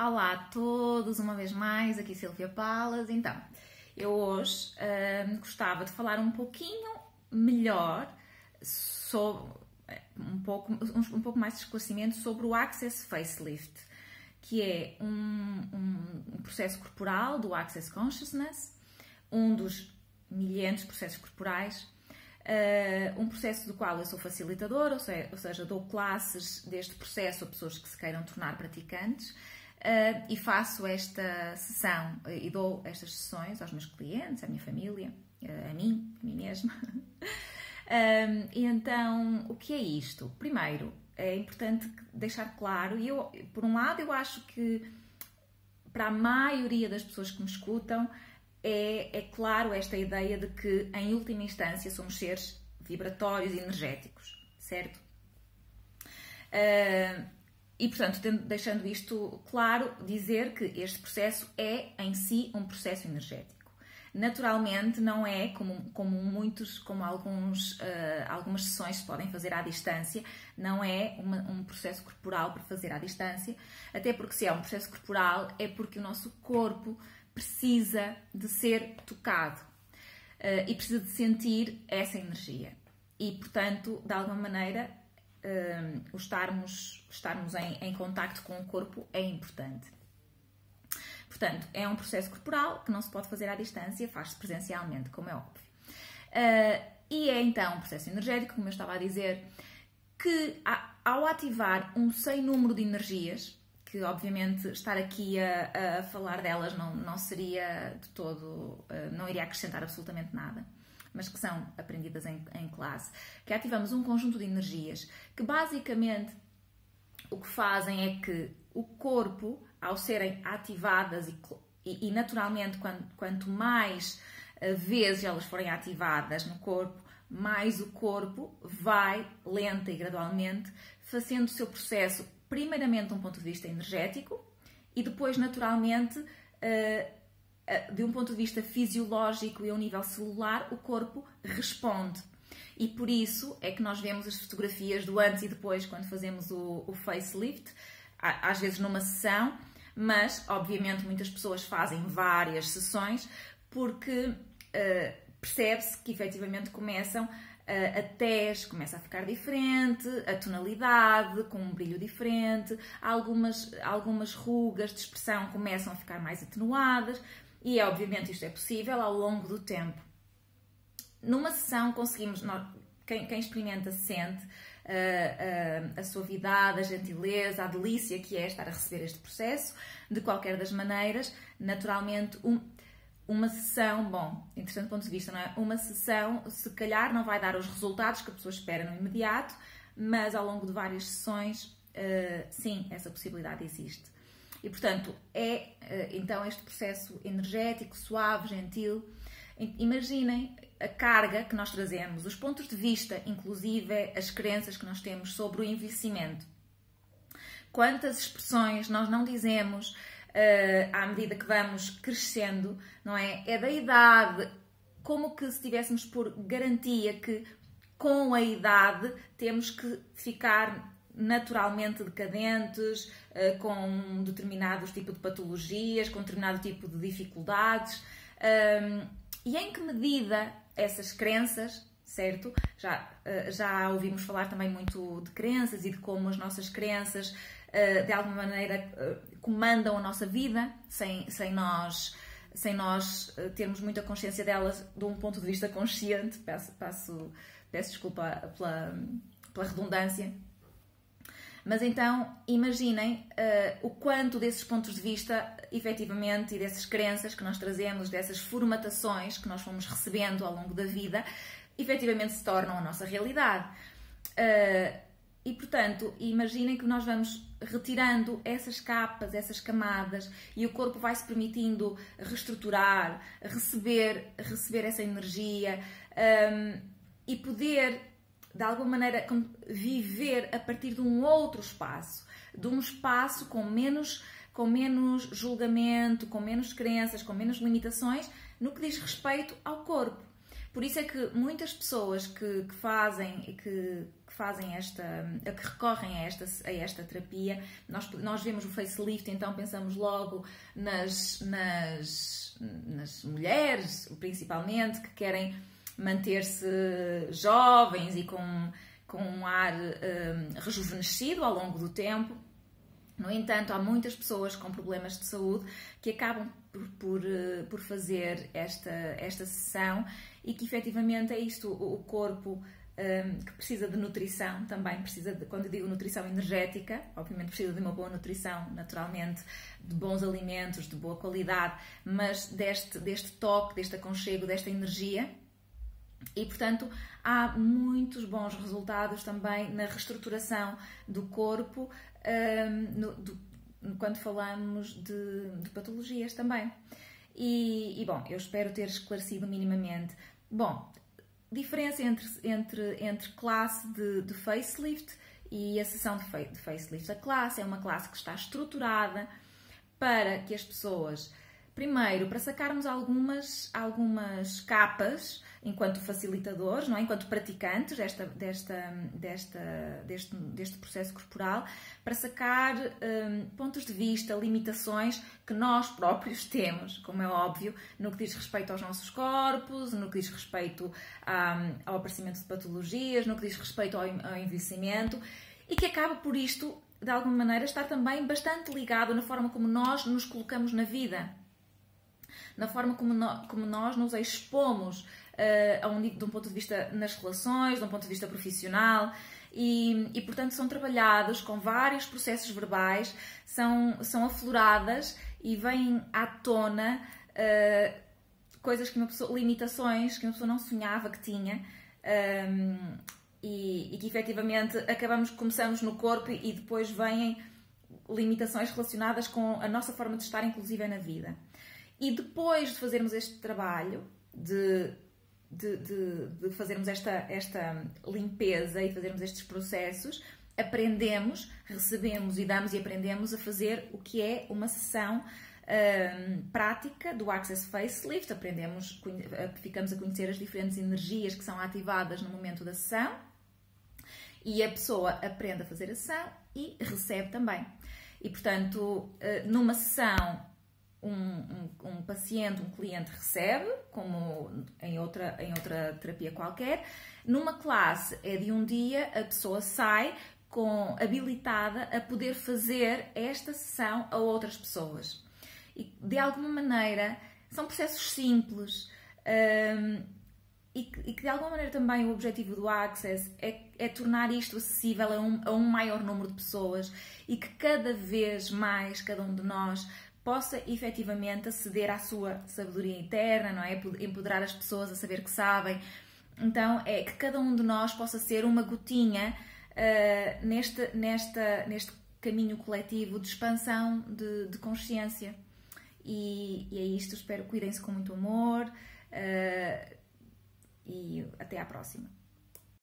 Olá a todos, uma vez mais, aqui Silvia Palas. Então, eu hoje gostava de falar um pouquinho melhor sobre um pouco mais de esclarecimento sobre o Access Facelift, que é um processo corporal do Access Consciousness, um dos milhares de processos corporais, um processo do qual eu sou facilitadora, ou seja, dou classes deste processo a pessoas que se queiram tornar praticantes. E faço esta sessão e dou estas sessões aos meus clientes, à minha família, a mim mesma. E então, o que é isto? Primeiro, é importante deixar claro, e eu, por um lado, eu acho que para a maioria das pessoas que me escutam é claro esta ideia de que, em última instância, somos seres vibratórios e energéticos, certo? E, portanto, deixando isto claro, dizer que este processo é, em si, um processo energético. Naturalmente, não é como algumas sessões se podem fazer à distância, não é um processo corporal para fazer à distância, até porque se é um processo corporal é porque o nosso corpo precisa de ser tocado e precisa de sentir essa energia. E, portanto, de alguma maneira, estarmos em contacto com o corpo é importante. Portanto, é um processo corporal que não se pode fazer à distância, faz-se presencialmente, como é óbvio. E é então um processo energético, como eu estava a dizer, que ao ativar um sem número de energias, que obviamente estar aqui a falar delas não seria de todo, não iria acrescentar absolutamente nada, mas que são aprendidas em classe, que ativamos um conjunto de energias que basicamente o que fazem é que o corpo, ao serem ativadas e naturalmente quanto mais vezes elas forem ativadas no corpo, mais o corpo vai, lenta e gradualmente, fazendo o seu processo, primeiramente de um ponto de vista energético e depois naturalmente de um ponto de vista fisiológico e ao nível celular, o corpo responde. E por isso é que nós vemos as fotografias do antes e depois quando fazemos o facelift, às vezes numa sessão, mas obviamente muitas pessoas fazem várias sessões porque percebe-se que efetivamente a tez começa a ficar diferente, a tonalidade com um brilho diferente, algumas rugas de expressão começam a ficar mais atenuadas e obviamente isto é possível ao longo do tempo. Numa sessão conseguimos, quem experimenta sente a suavidade, a gentileza, a delícia que é estar a receber este processo. De qualquer das maneiras, naturalmente, uma sessão, interessante ponto de vista, não é? Uma sessão, se calhar, não vai dar os resultados que a pessoa espera no imediato, mas ao longo de várias sessões, sim, essa possibilidade existe. E, portanto, então este processo energético, suave, gentil. Imaginem a carga que nós trazemos, os pontos de vista, inclusive as crenças que nós temos sobre o envelhecimento. Quantas expressões nós não dizemos à medida que vamos crescendo, não é? É da idade, como que se tivéssemos por garantia que com a idade temos que ficar naturalmente decadentes, com um determinado tipo de patologias, com um determinado tipo de dificuldades. E em que medida essas crenças, certo? Já ouvimos falar também muito de crenças e de como as nossas crenças, de alguma maneira, comandam a nossa vida, sem nós termos muita consciência delas de um ponto de vista consciente. Peço desculpa pela redundância. Mas então, imaginem o quanto desses pontos de vista, efetivamente, e dessas crenças que nós trazemos, dessas formatações que nós fomos recebendo ao longo da vida, efetivamente se tornam a nossa realidade. E, portanto, imaginem que nós vamos retirando essas capas, essas camadas, e o corpo vai se permitindo reestruturar, receber essa energia e poder, de alguma maneira, viver a partir de um outro espaço, de um espaço com menos julgamento, com menos crenças, com menos limitações, no que diz respeito ao corpo. Por isso é que muitas pessoas que recorrem a esta terapia, nós vemos o facelift, então pensamos logo nas mulheres, principalmente, que querem manter-se jovens e com um ar rejuvenescido ao longo do tempo. No entanto, há muitas pessoas com problemas de saúde que acabam por fazer esta sessão e que efetivamente é isto, o corpo que precisa de nutrição também, quando eu digo nutrição energética, obviamente precisa de uma boa nutrição, naturalmente, de bons alimentos, de boa qualidade, mas deste toque, deste aconchego, desta energia. E, portanto, há muitos bons resultados também na reestruturação do corpo, quando falamos de patologias também. E, bom, eu espero ter esclarecido minimamente. Bom, diferença entre classe de facelift e a sessão de facelift. A classe é uma classe que está estruturada para que as pessoas, primeiro, para sacarmos algumas capas enquanto facilitadores, não é? Enquanto praticantes deste processo corporal, para sacar pontos de vista, limitações que nós próprios temos, como é óbvio, no que diz respeito aos nossos corpos, no que diz respeito ao aparecimento de patologias, no que diz respeito ao envelhecimento, e que acaba por isto, de alguma maneira, estar também bastante ligado na forma como nós nos colocamos na vida, na forma como nós nos expomos de um ponto de vista nas relações, de um ponto de vista profissional e portanto são trabalhados com vários processos verbais, são afloradas e vêm à tona coisas limitações que uma pessoa não sonhava que tinha e que efetivamente começamos no corpo e depois vêm limitações relacionadas com a nossa forma de estar, inclusive na vida. E depois de fazermos este trabalho, de fazermos esta limpeza e fazermos estes processos, aprendemos, recebemos e damos e aprendemos a fazer o que é uma sessão prática do Access Facelift. Ficamos a conhecer as diferentes energias que são ativadas no momento da sessão e a pessoa aprende a fazer a sessão e recebe também. E, portanto, numa sessão, um paciente, um cliente recebe, como em outra terapia qualquer. Numa classe é de um dia, a pessoa sai habilitada a poder fazer esta sessão a outras pessoas. E, de alguma maneira, são processos simples e que, de alguma maneira, também o objetivo do Access é tornar isto acessível a um maior número de pessoas e que cada vez mais cada um de nós possa efetivamente aceder à sua sabedoria interna, não é? Empoderar as pessoas a saber que sabem. Então, é que cada um de nós possa ser uma gotinha neste caminho coletivo de expansão de consciência. E é isto, espero que cuidem-se com muito amor e até à próxima.